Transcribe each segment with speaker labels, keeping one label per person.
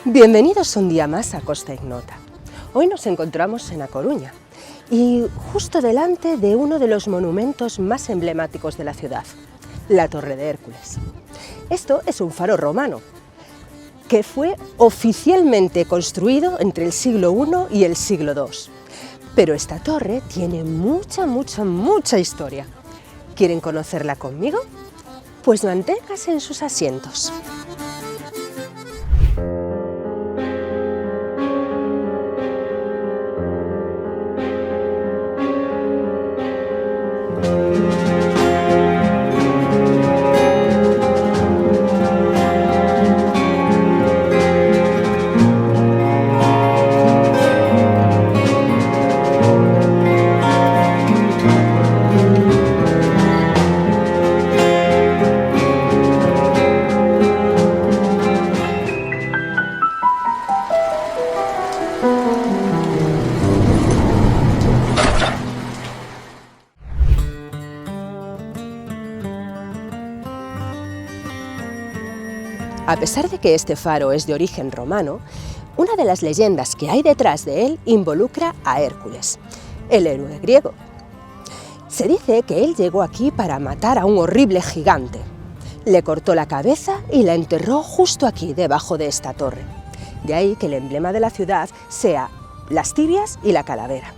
Speaker 1: Bienvenidos un día más a Costa Ignota. Hoy nos encontramos en A Coruña y justo delante de uno de los monumentos más emblemáticos de la ciudad, la Torre de Hércules. Esto es un faro romano que fue oficialmente construido entre el siglo I y el siglo II. Pero esta torre tiene mucha historia. ¿Quieren conocerla conmigo? Pues manténganse en sus asientos. A pesar de que este faro es de origen romano, una de las leyendas que hay detrás de él involucra a Hércules, el héroe griego. Se dice que él llegó aquí para matar a un horrible gigante. Le cortó la cabeza y la enterró justo aquí, debajo de esta torre. De ahí que el emblema de la ciudad sea las tibias y la calavera.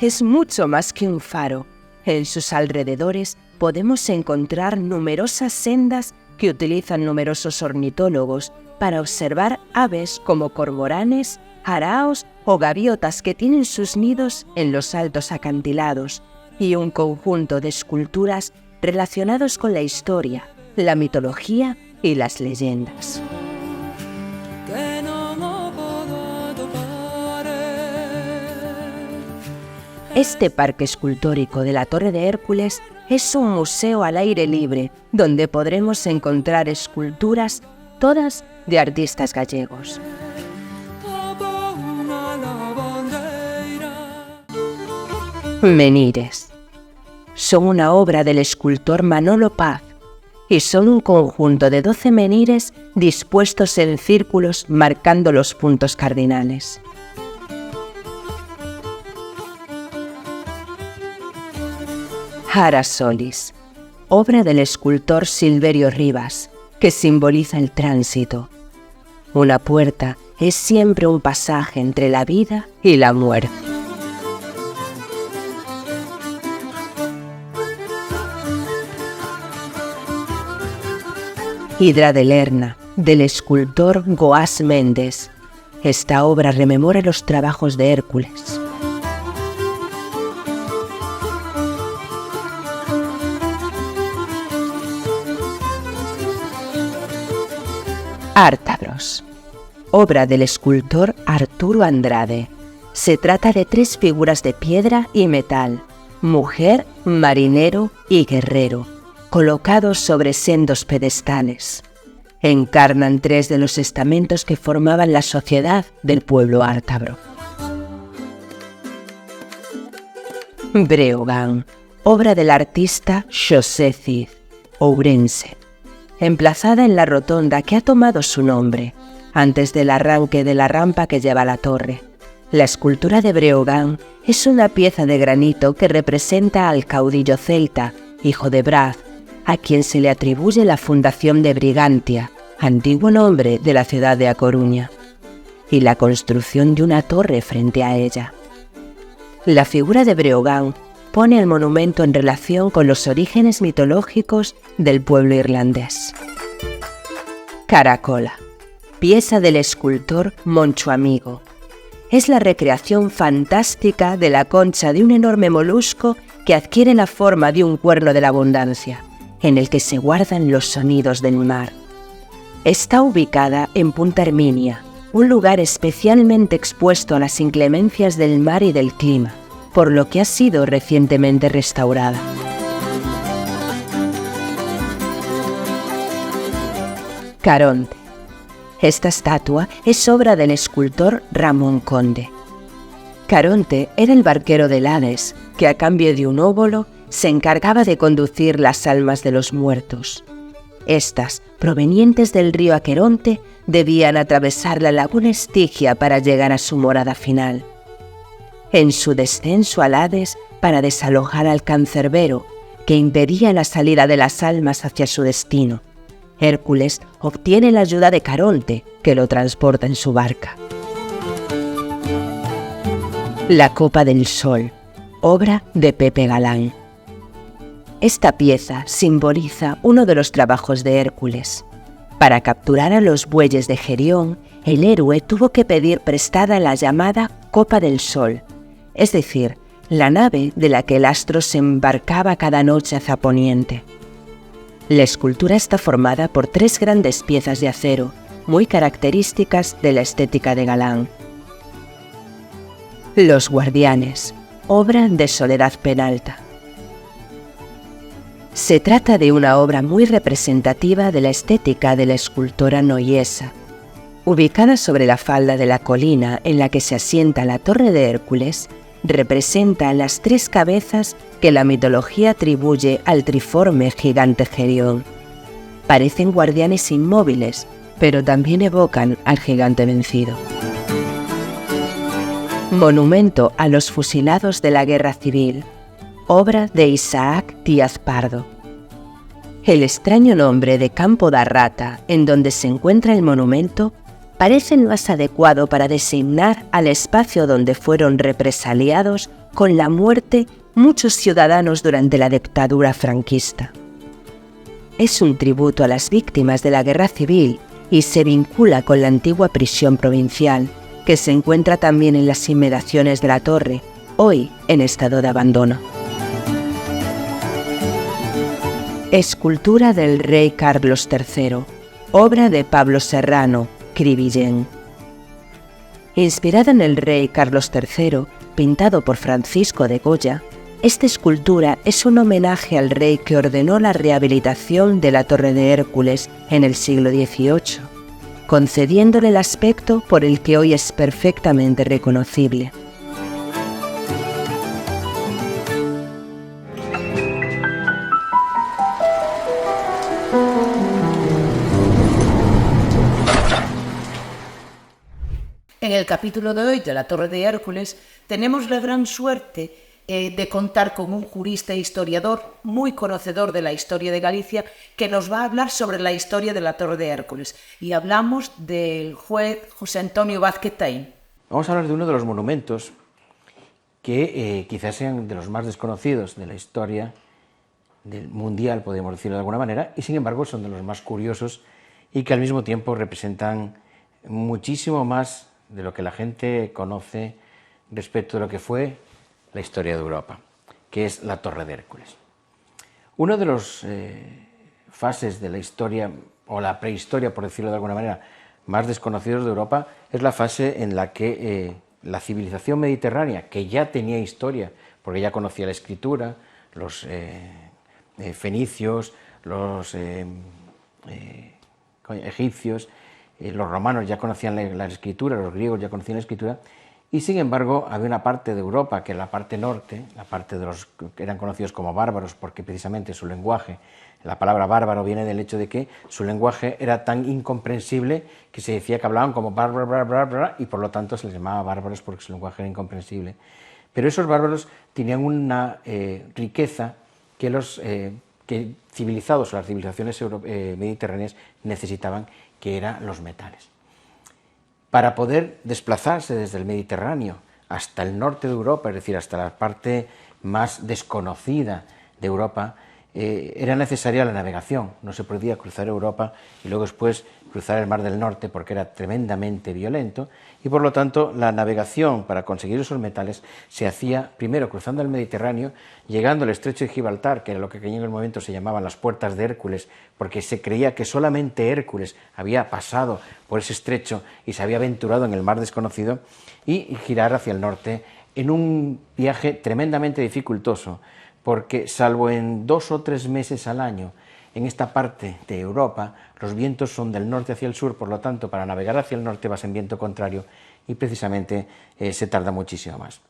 Speaker 1: Es mucho más que un faro. En sus alrededores podemos encontrar numerosas sendas que utilizan numerosos ornitólogos para observar aves como cormoranes, araos o gaviotas que tienen sus nidos en los altos acantilados, y un conjunto de esculturas relacionados con la historia, la mitología y las leyendas. Este parque escultórico de la Torre de Hércules es un museo al aire libre donde podremos encontrar esculturas, todas de artistas gallegos. Menires. Son una obra del escultor Manolo Paz y son un conjunto de 12 menires dispuestos en círculos marcando los puntos cardinales. Ara Solis, obra del escultor Silverio Rivas, que simboliza el tránsito. Una puerta es siempre un pasaje entre la vida y la muerte. Hidra de Lerna, del escultor Goaz Méndez. Esta obra rememora los trabajos de Hércules. Ártabros, obra del escultor Arturo Andrade. Se trata de 3 figuras de piedra y metal, mujer, marinero y guerrero, colocados sobre sendos pedestales. Encarnan 3 de los estamentos que formaban la sociedad del pueblo ártabro. Breogán, obra del artista Xosé Cid, ourense. Emplazada en la rotonda que ha tomado su nombre, antes del arranque de la rampa que lleva a la torre. La escultura de Breogán es una pieza de granito que representa al caudillo celta, hijo de Braz, a quien se le atribuye la fundación de Brigantia, antiguo nombre de la ciudad de A Coruña, y la construcción de una torre frente a ella. La figura de Breogán pone el monumento en relación con los orígenes mitológicos del pueblo irlandés. Caracola, pieza del escultor Moncho Amigo. Es la recreación fantástica de la concha de un enorme molusco que adquiere la forma de un cuerno de la abundancia, en el que se guardan los sonidos del mar. Está ubicada en Punta Herminia, un lugar especialmente expuesto a las inclemencias del mar y del clima, por lo que ha sido recientemente restaurada. Caronte. Esta estatua es obra del escultor Ramón Conde. Caronte era el barquero del Hades, que a cambio de un óbolo se encargaba de conducir las almas de los muertos. Estas, provenientes del río Aqueronte, debían atravesar la laguna Estigia para llegar a su morada final. En su descenso al Hades para desalojar al cancerbero, que impedía la salida de las almas hacia su destino, Hércules obtiene la ayuda de Caronte, que lo transporta en su barca. La Copa del Sol, obra de Pepe Galán. Esta pieza simboliza uno de los trabajos de Hércules. Para capturar a los bueyes de Gerión, el héroe tuvo que pedir prestada la llamada Copa del Sol, es decir, la nave de la que el astro se embarcaba cada noche hacia poniente. La escultura está formada por 3 grandes piezas de acero, muy características de la estética de Galán. Los Guardianes, obra de Soledad Penalta. Se trata de una obra muy representativa de la estética de la escultora noyesa. Ubicada sobre la falda de la colina en la que se asienta la Torre de Hércules, representa las 3 cabezas que la mitología atribuye al triforme gigante Gerión. Parecen guardianes inmóviles, pero también evocan al gigante vencido. Monumento a los fusilados de la Guerra Civil, obra de Isaac Díaz Pardo. El extraño nombre de Campo da Rata, en donde se encuentra el monumento, parece el más adecuado para designar al espacio donde fueron represaliados con la muerte muchos ciudadanos durante la dictadura franquista. Es un tributo a las víctimas de la Guerra Civil y se vincula con la antigua prisión provincial, que se encuentra también en las inmediaciones de la torre, hoy en estado de abandono. Escultura del rey Carlos III, obra de Pablo Serrano, Cribillén. Inspirada en el rey Carlos III, pintado por Francisco de Goya, esta escultura es un homenaje al rey que ordenó la rehabilitación de la Torre de Hércules en el siglo XVIII, concediéndole el aspecto por el que hoy es perfectamente reconocible.
Speaker 2: En el capítulo de hoy de la Torre de Hércules tenemos la gran suerte de contar con un jurista e historiador muy conocedor de la historia de Galicia que nos va a hablar sobre la historia de la Torre de Hércules. Y hablamos del juez José Antonio Vázquez Taín.
Speaker 3: Vamos a hablar de uno de los monumentos que quizás sean de los más desconocidos de la historia del mundial, podemos decirlo de alguna manera, y sin embargo son de los más curiosos y que al mismo tiempo representan muchísimo más de lo que la gente conoce respecto de lo que fue la historia de Europa, que es la Torre de Hércules. Una de las fases de la historia, o la prehistoria, por decirlo de alguna manera, más desconocidos de Europa, es la fase en la que la civilización mediterránea, que ya tenía historia, porque ya conocía la escritura, los fenicios, los egipcios, los romanos ya conocían la escritura, los griegos ya conocían la escritura, y sin embargo había una parte de Europa, que era la parte norte, la parte de los que eran conocidos como bárbaros, porque precisamente su lenguaje, la palabra bárbaro viene del hecho de que su lenguaje era tan incomprensible que se decía que hablaban como bárbaro, y por lo tanto se les llamaba bárbaros porque su lenguaje era incomprensible. Pero esos bárbaros tenían una riqueza que los civilizados o las civilizaciones mediterráneas necesitaban, que eran los metales. Para poder desplazarse desde el Mediterráneo hasta el norte de Europa, es decir, hasta la parte más desconocida de Europa, era necesaria la navegación. No se podía cruzar Europa y luego después cruzar el Mar del Norte porque era tremendamente violento, y por lo tanto la navegación para conseguir esos metales se hacía primero cruzando el Mediterráneo, llegando al estrecho de Gibraltar, que era lo que en el momento se llamaban las puertas de Hércules, porque se creía que solamente Hércules había pasado por ese estrecho y se había aventurado en el mar desconocido, y girar hacia el norte en un viaje tremendamente dificultoso, porque salvo en 2 o 3 meses al año en esta parte de Europa los vientos son del norte hacia el sur, por lo tanto, para navegar hacia el norte vas en viento contrario y precisamente se tarda muchísimo más.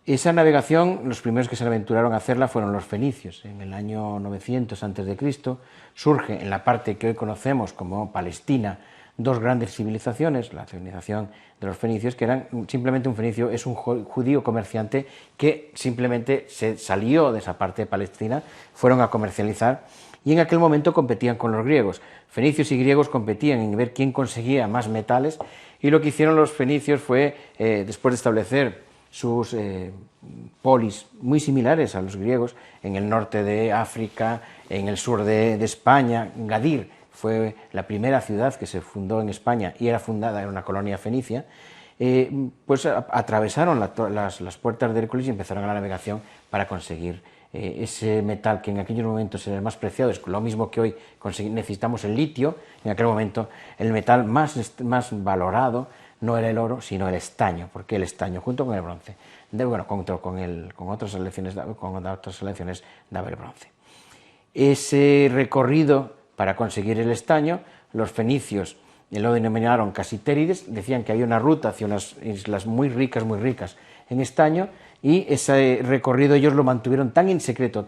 Speaker 3: Esa navegación, los primeros que se aventuraron a hacerla fueron los fenicios. En el año 900 a.C. surge en la parte que hoy conocemos como Palestina dos grandes civilizaciones, la civilización de los fenicios, que eran simplemente un fenicio, es un judío comerciante que simplemente se salió de esa parte de Palestina, fueron a comercializar y en aquel momento competían con los griegos. Fenicios y griegos competían en ver quién conseguía más metales y lo que hicieron los fenicios fue, después de establecer sus polis muy similares a los griegos, en el norte de África, en el sur de España, Gadir fue la primera ciudad que se fundó en España y era fundada en una colonia fenicia, pues atravesaron las puertas de Hércules y empezaron la navegación para conseguir ese metal que en aquellos momentos era el más preciado, es lo mismo que hoy necesitamos el litio, en aquel momento el metal más valorado no era el oro, sino el estaño, porque el estaño, junto con el bronce, con otras selecciones daba el bronce. Ese recorrido para conseguir el estaño, los fenicios lo denominaron casitérides, decían que había una ruta hacia unas islas muy ricas en estaño, y ese recorrido ellos lo mantuvieron tan en secreto,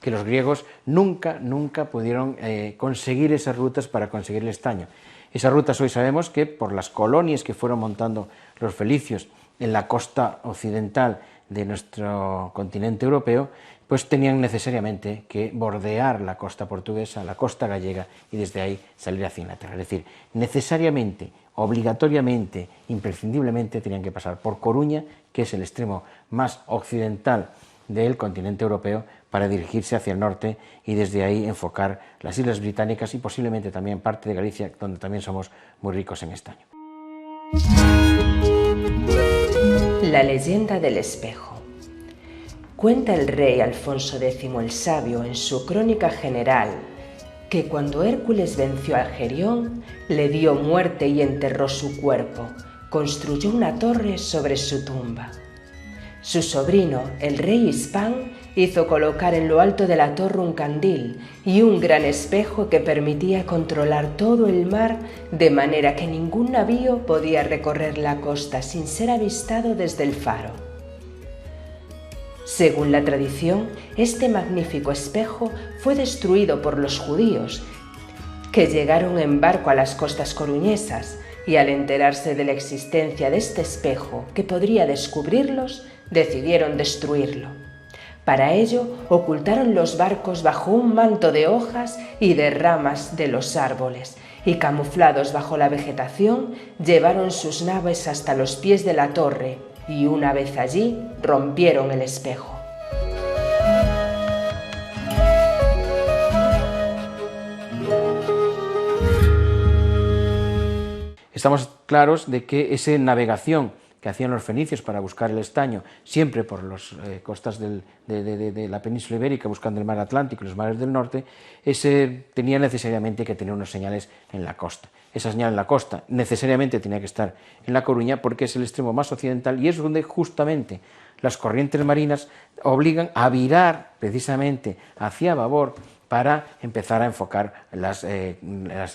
Speaker 3: que los griegos nunca pudieron conseguir esas rutas para conseguir el estaño. Esas rutas hoy sabemos que por las colonias que fueron montando los fenicios en la costa occidental de nuestro continente europeo, pues tenían necesariamente que bordear la costa portuguesa, la costa gallega y desde ahí salir hacia Inglaterra. Es decir, necesariamente, obligatoriamente, imprescindiblemente tenían que pasar por Coruña, que es el extremo más occidental del continente europeo, para dirigirse hacia el norte y desde ahí enfocar las Islas Británicas y posiblemente también parte de Galicia, donde también somos muy ricos en estaño.
Speaker 1: La leyenda del espejo. Cuenta el rey Alfonso X el Sabio en su Crónica General que cuando Hércules venció a Gerión, le dio muerte y enterró su cuerpo, construyó una torre sobre su tumba. Su sobrino, el rey Hispán, hizo colocar en lo alto de la torre un candil y un gran espejo que permitía controlar todo el mar, de manera que ningún navío podía recorrer la costa sin ser avistado desde el faro. Según la tradición, este magnífico espejo fue destruido por los judíos, que llegaron en barco a las costas coruñesas y al enterarse de la existencia de este espejo que podría descubrirlos, decidieron destruirlo. Para ello, ocultaron los barcos bajo un manto de hojas y de ramas de los árboles, y camuflados bajo la vegetación, llevaron sus naves hasta los pies de la torre, y una vez allí, rompieron el espejo.
Speaker 3: Estamos claros de que esa navegación que hacían los fenicios para buscar el estaño, siempre por las costas de la península ibérica, buscando el mar Atlántico y los mares del norte, tenía necesariamente que tener unas señales en la costa. Esa señal en la costa necesariamente tenía que estar en La Coruña porque es el extremo más occidental y es donde justamente las corrientes marinas obligan a virar precisamente hacia babor para empezar a enfocar las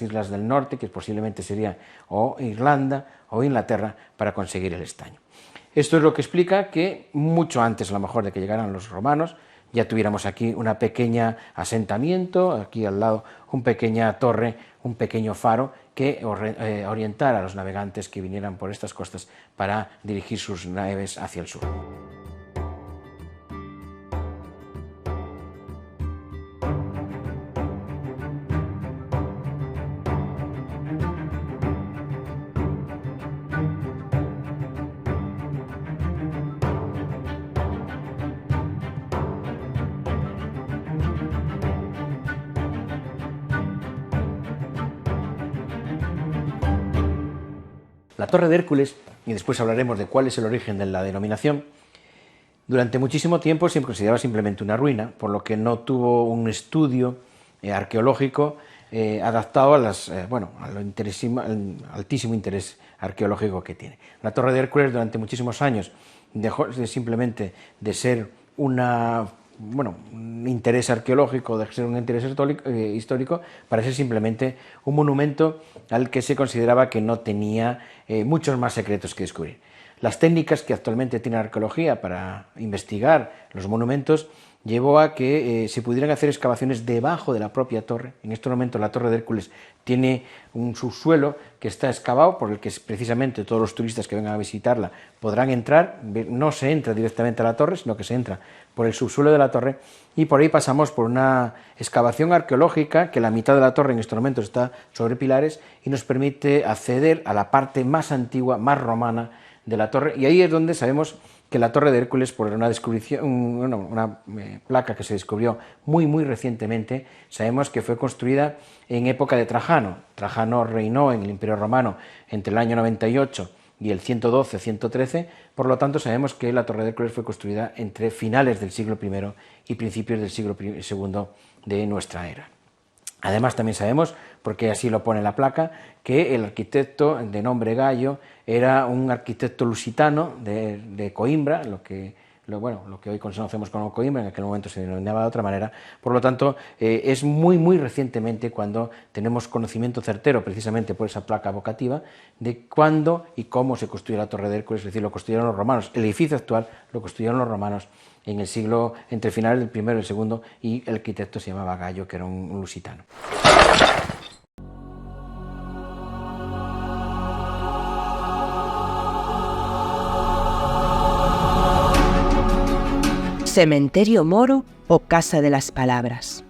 Speaker 3: islas del norte, que posiblemente sería o Irlanda o Inglaterra, para conseguir el estaño. Esto es lo que explica que mucho antes, a lo mejor, de que llegaran los romanos, ya tuviéramos aquí un pequeño asentamiento, aquí al lado una pequeña torre, un pequeño faro que orientara a los navegantes que vinieran por estas costas para dirigir sus naves hacia el sur. La Torre de Hércules, y después hablaremos de cuál es el origen de la denominación, durante muchísimo tiempo se consideraba simplemente una ruina, por lo que no tuvo un estudio arqueológico adaptado al altísimo interés arqueológico que tiene. La Torre de Hércules durante muchísimos años dejó simplemente de ser una un interés arqueológico, de ser un interés histórico, para ser simplemente un monumento al que se consideraba que no tenía muchos más secretos que descubrir. Las técnicas que actualmente tiene la arqueología para investigar los monumentos llevó a que se pudieran hacer excavaciones debajo de la propia torre. En este momento la Torre de Hércules tiene un subsuelo que está excavado, por el que precisamente todos los turistas que vengan a visitarla podrán entrar. No se entra directamente a la torre, sino que se entra por el subsuelo de la torre, y por ahí pasamos por una excavación arqueológica que la mitad de la torre en estos momentos está sobre pilares y nos permite acceder a la parte más antigua, más romana de la torre, y ahí es donde sabemos que la Torre de Hércules, por una placa que se descubrió muy recientemente, sabemos que fue construida en época de Trajano. Trajano reinó en el Imperio Romano entre el año 98 y el 112-113, por lo tanto sabemos que la Torre de Hércules fue construida entre finales del siglo I y principios del siglo II de nuestra era. Además también sabemos, porque así lo pone la placa, que el arquitecto de nombre Gallo era un arquitecto lusitano de Coimbra, lo que hoy conocemos como Coimbra, en aquel momento se denominaba de otra manera. Por lo tanto, es muy recientemente cuando tenemos conocimiento certero, precisamente por esa placa vocativa, de cuándo y cómo se construyó la Torre de Hércules, es decir, lo construyeron los romanos. El edificio actual lo construyeron los romanos en el siglo, entre finales del I y el II, y el arquitecto se llamaba Gallo, que era un lusitano.
Speaker 1: Cementerio Moro o Casa de las Palabras.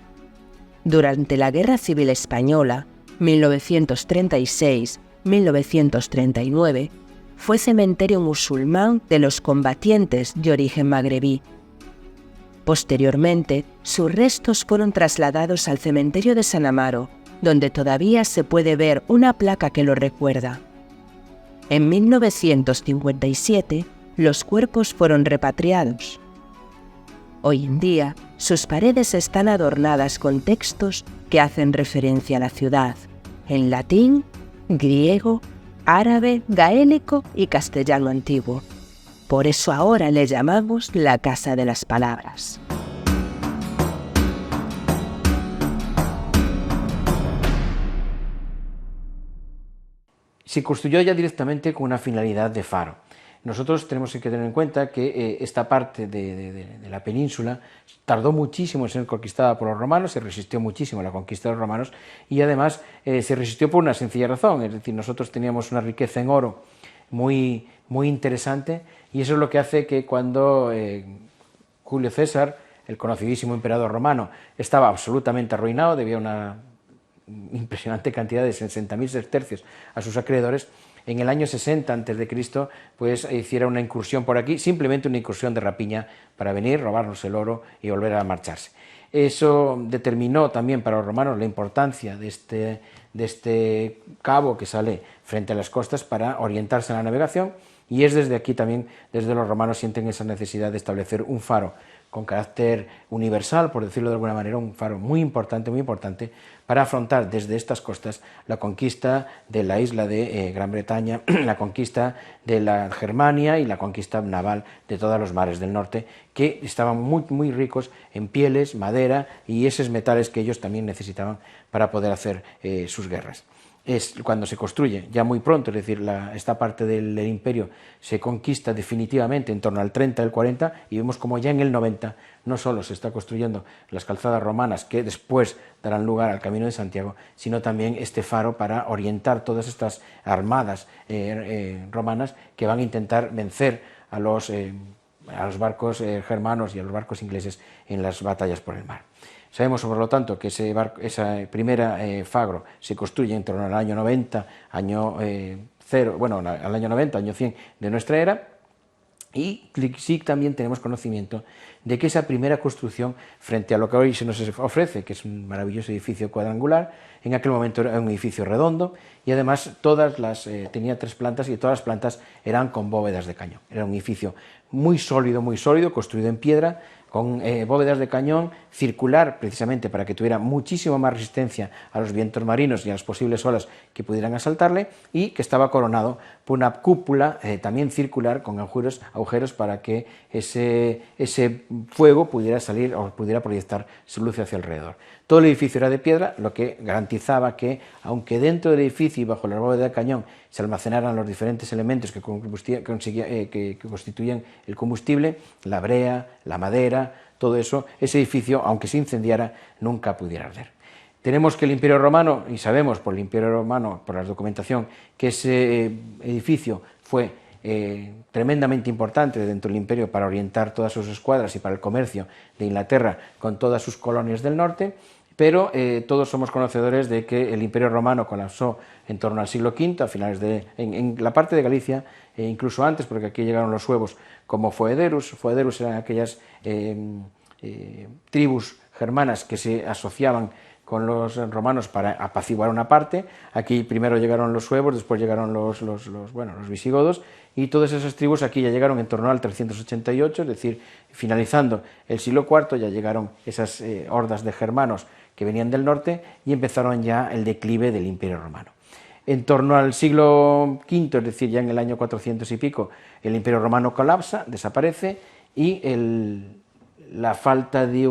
Speaker 1: Durante la Guerra Civil Española, 1936-1939, fue cementerio musulmán de los combatientes de origen magrebí. Posteriormente, sus restos fueron trasladados al cementerio de San Amaro, donde todavía se puede ver una placa que lo recuerda. En 1957, los cuerpos fueron repatriados. Hoy en día, sus paredes están adornadas con textos que hacen referencia a la ciudad, en latín, griego, árabe, gaélico y castellano antiguo. Por eso ahora le llamamos la Casa de las Palabras.
Speaker 3: Se construyó ya directamente con una finalidad de faro. Nosotros tenemos que tener en cuenta que esta parte de la península tardó muchísimo en ser conquistada por los romanos, se resistió muchísimo a la conquista de los romanos, y además se resistió por una sencilla razón, es decir, nosotros teníamos una riqueza en oro muy interesante, y eso es lo que hace que cuando Julio César, el conocidísimo emperador romano, estaba absolutamente arruinado, debía una impresionante cantidad de 60.000 sestercios a sus acreedores, en el año 60 a.C., pues hiciera una incursión por aquí, simplemente una incursión de rapiña para venir, robarnos el oro y volver a marcharse. Eso determinó también para los romanos la importancia de este cabo que sale frente a las costas para orientarse en la navegación, y es desde aquí también, desde los romanos sienten esa necesidad de establecer un faro con carácter universal, por decirlo de alguna manera, un faro muy importante, para afrontar desde estas costas la conquista de la isla de Gran Bretaña, la conquista de la Germania y la conquista naval de todos los mares del norte, que estaban muy ricos en pieles, madera y esos metales que ellos también necesitaban para poder hacer sus guerras. Es cuando se construye ya muy pronto, es decir, esta parte del imperio se conquista definitivamente en torno al 30, el 40, y vemos como ya en el 90 no solo se está construyendo las calzadas romanas que después darán lugar al Camino de Santiago, sino también este faro para orientar todas estas armadas romanas que van a intentar vencer a los barcos germanos y a los barcos ingleses en las batallas por el mar. Sabemos, por lo tanto, que esa primera fagro se construye en torno al año 90, al año 90, año 100 de nuestra era, y sí también tenemos conocimiento de que esa primera construcción, frente a lo que hoy se nos ofrece, que es un maravilloso edificio cuadrangular, en aquel momento era un edificio redondo, y además tenía 3 plantas, y todas las plantas eran con bóvedas de cañón. Era un edificio muy sólido, construido en piedra, con bóvedas de cañón, circular precisamente para que tuviera muchísima más resistencia a los vientos marinos y a las posibles olas que pudieran asaltarle, y que estaba coronado por una cúpula también circular con agujeros para que ese fuego pudiera salir o pudiera proyectar su luz hacia alrededor. Todo el edificio era de piedra, lo que garantizaba que, aunque dentro del edificio y bajo la bóveda de cañón se almacenaran los diferentes elementos que constituían el combustible, la brea, la madera, todo eso, ese edificio, aunque se incendiara, nunca pudiera arder. Tenemos que el Imperio Romano, y sabemos por el Imperio Romano, por la documentación, que ese edificio fue tremendamente importante dentro del imperio para orientar todas sus escuadras y para el comercio de Inglaterra con todas sus colonias del norte, pero todos somos conocedores de que el Imperio Romano colapsó en torno al siglo V, a finales en la parte de Galicia, incluso antes, porque aquí llegaron los suevos como Foederus. Foederus eran aquellas tribus germanas que se asociaban con los romanos para apaciguar una parte. Aquí primero llegaron los suevos, después llegaron los visigodos, y todas esas tribus aquí ya llegaron en torno al 388, es decir, finalizando el siglo IV ya llegaron esas hordas de germanos que venían del norte y empezaron ya el declive del Imperio Romano. En torno al siglo V, es decir, ya en el año 400 y pico, el Imperio Romano colapsa, desaparece, y la falta de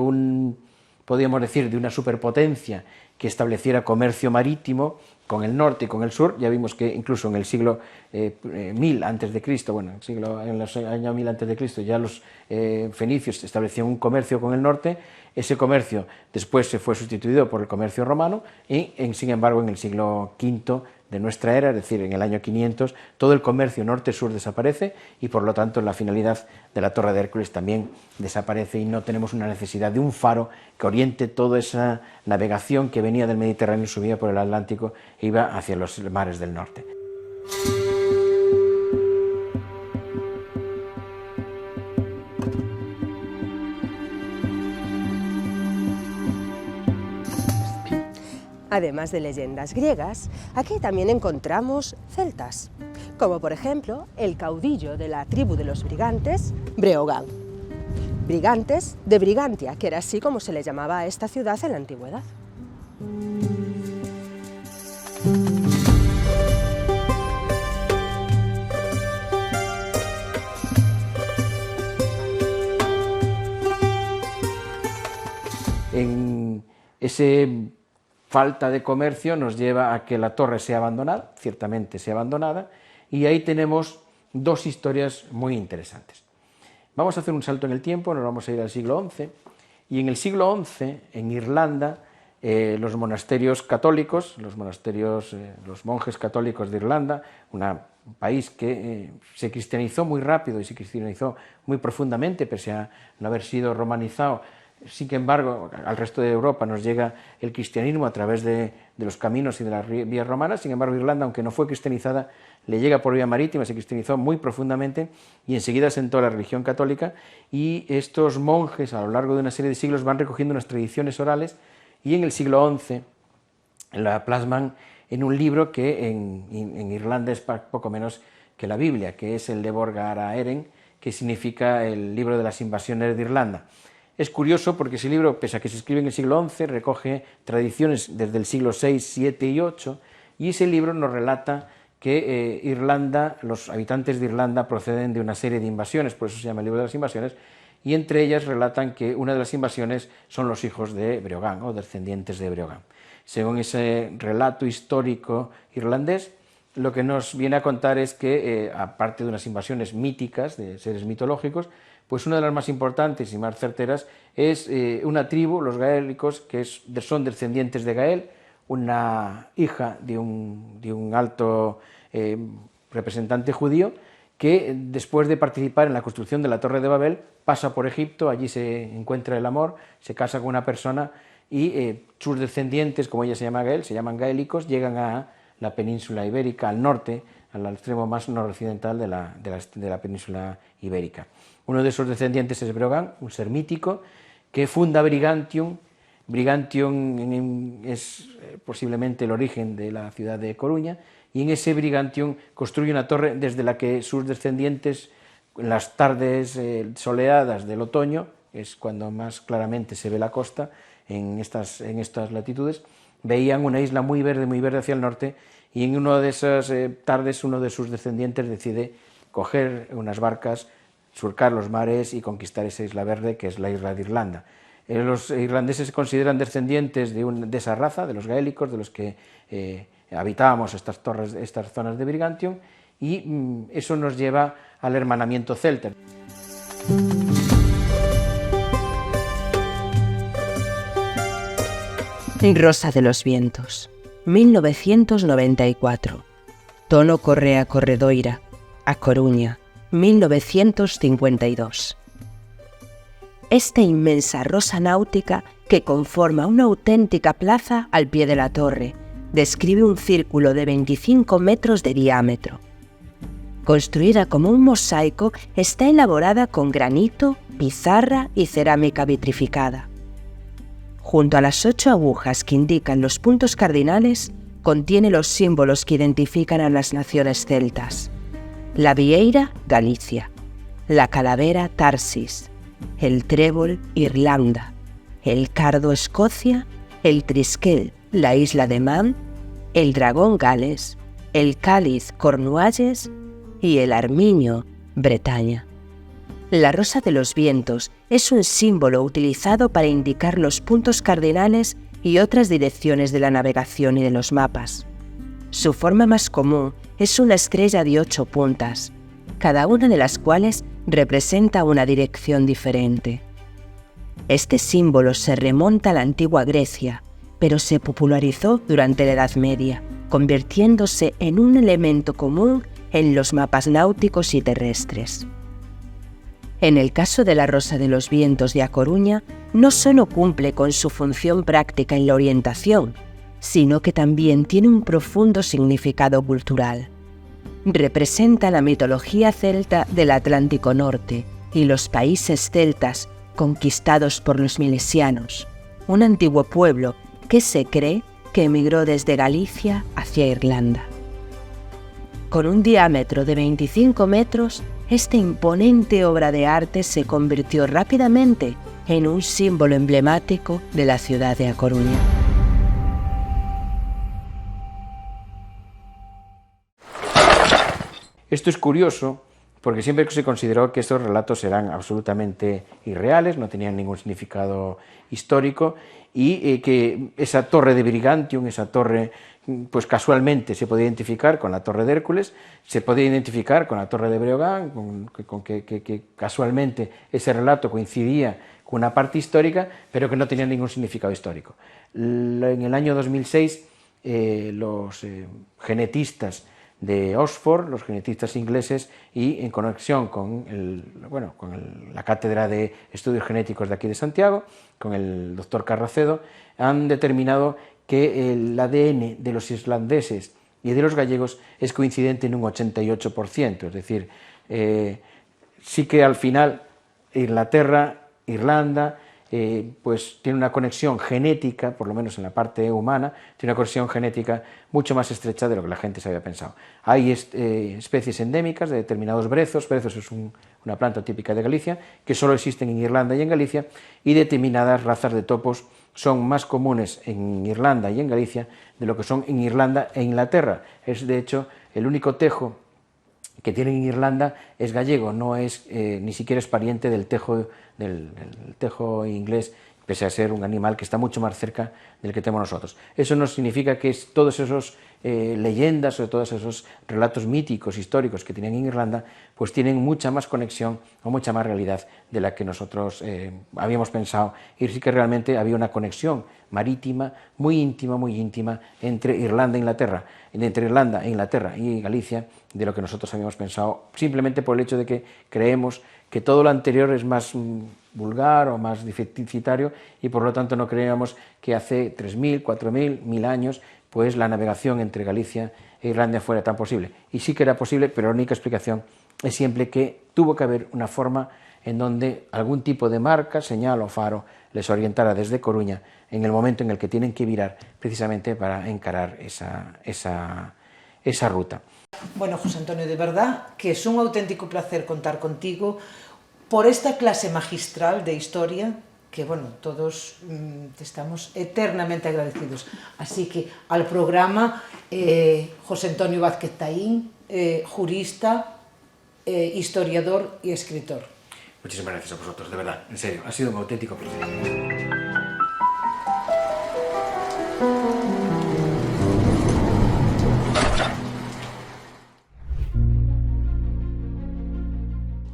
Speaker 3: podríamos decir, de una superpotencia que estableciera comercio marítimo con el norte y con el sur. Ya vimos que incluso en el siglo 1000 a.C., bueno, en los años 1000 a.C., ya los fenicios establecían un comercio con el norte. Ese comercio después se fue sustituido por el comercio romano y, sin embargo, en el siglo V de nuestra era, es decir, en el año 500, todo el comercio norte-sur desaparece y, por lo tanto, la finalidad de la Torre de Hércules también desaparece y no tenemos una necesidad de un faro que oriente toda esa navegación que venía del Mediterráneo, subía por el Atlántico e iba hacia los mares del norte.
Speaker 4: Además de leyendas griegas, aquí también encontramos celtas, como por ejemplo el caudillo de la tribu de los brigantes, Breogán. Brigantes de Brigantia, que era así como se le llamaba a esta ciudad en la antigüedad.
Speaker 3: En ese falta de comercio nos lleva a que la torre sea abandonada, ciertamente sea abandonada, y ahí tenemos dos historias muy interesantes. Vamos a hacer un salto en el tiempo, nos vamos a ir al siglo XI, y en el siglo XI, en Irlanda, los monasterios católicos, los monjes católicos de Irlanda, un país que se cristianizó muy rápido y se cristianizó muy profundamente, pese a no haber sido romanizado. Sin embargo, al resto de Europa nos llega el cristianismo a través de los caminos y de las vías romanas. Sin embargo, Irlanda, aunque no fue cristianizada, le llega por vía marítima, se cristianizó muy profundamente y enseguida asentó la religión católica, y estos monjes a lo largo de una serie de siglos van recogiendo unas tradiciones orales y en el siglo XI la plasman en un libro que en Irlanda es poco menos que la Biblia, que es el de Borgar Eren, que significa el libro de las invasiones de Irlanda. Es curioso porque ese libro, pese a que se escribe en el siglo XI, recoge tradiciones desde el siglo VI, VII y VIII, y ese libro nos relata que Irlanda, los habitantes de Irlanda proceden de una serie de invasiones, por eso se llama el libro de las invasiones, y entre ellas relatan que una de las invasiones son los hijos de Breogán, o descendientes de Breogán. Según ese relato histórico irlandés, lo que nos viene a contar es que, aparte de unas invasiones míticas de seres mitológicos, pues una de las más importantes y más certeras es una tribu, los gaélicos, que son descendientes de Gael, una hija de un alto representante judío, que después de participar en la construcción de la Torre de Babel pasa por Egipto, allí se encuentra el amor, se casa con una persona y sus descendientes, como ella se llama Gael, se llaman gaélicos, llegan a la península ibérica, al norte, al extremo más noroccidental de la península ibérica. Uno de esos descendientes es Breogán, un ser mítico, que funda Brigantium. Brigantium es posiblemente el origen de la ciudad de Coruña, y en ese Brigantium construye una torre desde la que sus descendientes, en las tardes soleadas del otoño, es cuando más claramente se ve la costa en estas latitudes, veían una isla muy verde hacia el norte, y en una de esas tardes uno de sus descendientes decide coger unas barcas, surcar los mares y conquistar esa isla verde, que es la isla de Irlanda. Los irlandeses se consideran descendientes de esa raza, de los gaélicos, de los que habitábamos estas zonas de Brigantium, y eso nos lleva al hermanamiento celta.
Speaker 1: Rosa de los vientos, 1994. Tono Correa Corredoira, A Coruña, 1952. Esta inmensa rosa náutica, que conforma una auténtica plaza al pie de la torre, describe un círculo de 25 metros de diámetro. Construida como un mosaico, está elaborada con granito, pizarra y cerámica vitrificada. Junto a las 8 agujas que indican los puntos cardinales, contiene los símbolos que identifican a las naciones celtas: la vieira, Galicia; la calavera, Tarsis; el trébol, Irlanda; el cardo, Escocia; el trisquel, la isla de Man; el dragón, Gales; el cáliz, Cornualles; y el armiño, Bretaña. La rosa de los vientos es un símbolo utilizado para indicar los puntos cardinales y otras direcciones de la navegación y de los mapas. Su forma más común es una estrella de 8 puntas, cada una de las cuales representa una dirección diferente. Este símbolo se remonta a la antigua Grecia, pero se popularizó durante la Edad Media, convirtiéndose en un elemento común en los mapas náuticos y terrestres. En el caso de la Rosa de los Vientos de A Coruña, no solo cumple con su función práctica en la orientación, sino que también tiene un profundo significado cultural. Representa la mitología celta del Atlántico Norte y los países celtas conquistados por los milesianos, un antiguo pueblo que se cree que emigró desde Galicia hacia Irlanda. Con un diámetro de 25 metros, esta imponente obra de arte se convirtió rápidamente en un símbolo emblemático de la ciudad de A Coruña.
Speaker 3: Esto es curioso porque siempre se consideró que estos relatos eran absolutamente irreales, no tenían ningún significado histórico, y que esa torre de Brigantium, esa torre, pues casualmente se podía identificar con la torre de Hércules, se podía identificar con la torre de Breogán, con que casualmente ese relato coincidía con una parte histórica, pero que no tenía ningún significado histórico. En el año 2006, los genetistas de Oxford, los genetistas ingleses, y en conexión con la Cátedra de Estudios Genéticos de aquí de Santiago, con el doctor Carracedo, han determinado que el ADN de los islandeses y de los gallegos es coincidente en un 88%, es decir, sí que al final Inglaterra, Irlanda, pues tiene una conexión genética, por lo menos en la parte humana, tiene una conexión genética mucho más estrecha de lo que la gente se había pensado. Hay especies endémicas de determinados brezos, brezos es una planta típica de Galicia, que solo existen en Irlanda y en Galicia, y determinadas razas de topos son más comunes en Irlanda y en Galicia de lo que son en Irlanda e Inglaterra. Es, de hecho, el único tejo que tienen en Irlanda es gallego, no es ni siquiera es pariente del tejo inglés, pese a ser un animal que está mucho más cerca del que tenemos nosotros. Eso no significa que todos esos leyendas o todos esos relatos míticos, históricos que tienen en Irlanda, pues tienen mucha más conexión o mucha más realidad de la que nosotros habíamos pensado, y sí que realmente había una conexión marítima muy íntima entre Irlanda e Inglaterra, entre Irlanda e Inglaterra y Galicia, de lo que nosotros habíamos pensado, simplemente por el hecho de que creemos que todo lo anterior es más vulgar o más deficitario, y por lo tanto no creíamos que hace 3.000, 4.000, 1.000 años pues la navegación entre Galicia e Irlanda fuera tan posible. Y sí que era posible, pero la única explicación es siempre que tuvo que haber una forma en donde algún tipo de marca, señal o faro les orientara desde Coruña en el momento en el que tienen que virar, precisamente para encarar esa ruta.
Speaker 2: Bueno, José Antonio, de verdad que es un auténtico placer contar contigo, por esta clase magistral de historia que, bueno, todos estamos eternamente agradecidos. Así que al programa, José Antonio Vázquez Taín, jurista, historiador y escritor.
Speaker 3: Muchísimas gracias a vosotros, de verdad, en serio, ha sido un auténtico placer.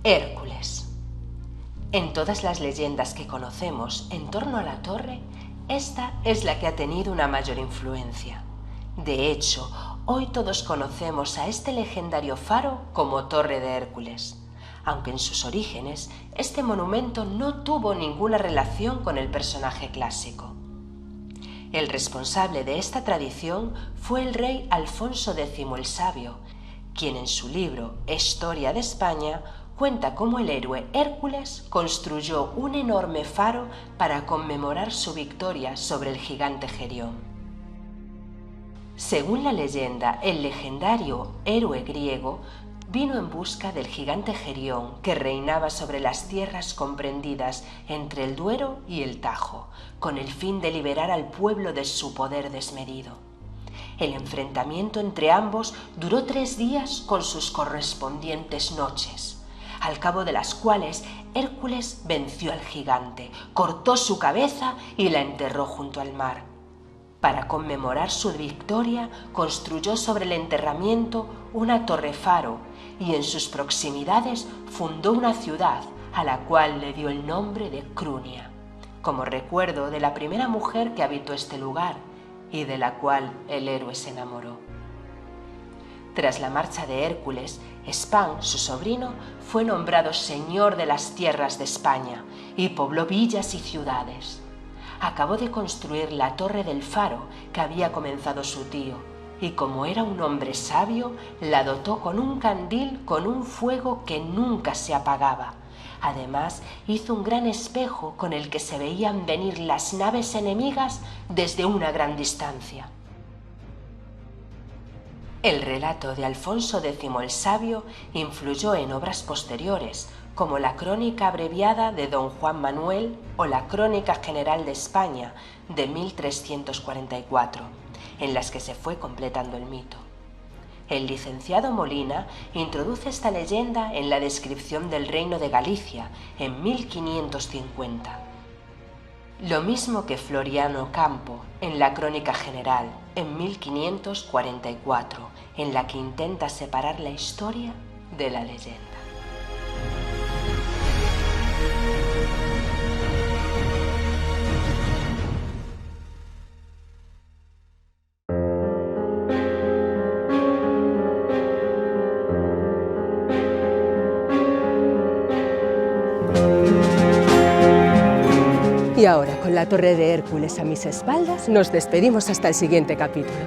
Speaker 1: Hércules. En todas las leyendas que conocemos en torno a la torre, esta es la que ha tenido una mayor influencia. De hecho, hoy todos conocemos a este legendario faro como Torre de Hércules, aunque en sus orígenes este monumento no tuvo ninguna relación con el personaje clásico. El responsable de esta tradición fue el rey Alfonso X el Sabio, quien en su libro Historia de España cuenta cómo el héroe Hércules construyó un enorme faro para conmemorar su victoria sobre el gigante Gerión. Según la leyenda, el legendario héroe griego vino en busca del gigante Gerión, que reinaba sobre las tierras comprendidas entre el Duero y el Tajo, con el fin de liberar al pueblo de su poder desmedido. El enfrentamiento entre ambos duró 3 días con sus correspondientes noches, al cabo de las cuales Hércules venció al gigante, cortó su cabeza y la enterró junto al mar. Para conmemorar su victoria, construyó sobre el enterramiento una torre faro y en sus proximidades fundó una ciudad a la cual le dio el nombre de Crunia, como recuerdo de la primera mujer que habitó este lugar y de la cual el héroe se enamoró. Tras la marcha de Hércules, Spán, su sobrino, fue nombrado señor de las tierras de España y pobló villas y ciudades. Acabó de construir la torre del faro que había comenzado su tío, y como era un hombre sabio, la dotó con un candil con un fuego que nunca se apagaba. Además, hizo un gran espejo con el que se veían venir las naves enemigas desde una gran distancia. El relato de Alfonso X el Sabio influyó en obras posteriores, como la Crónica abreviada de Don Juan Manuel o la Crónica General de España de 1344, en las que se fue completando el mito. El licenciado Molina introduce esta leyenda en la descripción del Reino de Galicia en 1550. Lo mismo que Floriano Campo en la Crónica General en 1544, en la que intenta separar la historia de la leyenda.
Speaker 4: Y ahora, con la Torre de Hércules a mis espaldas, nos despedimos hasta el siguiente capítulo.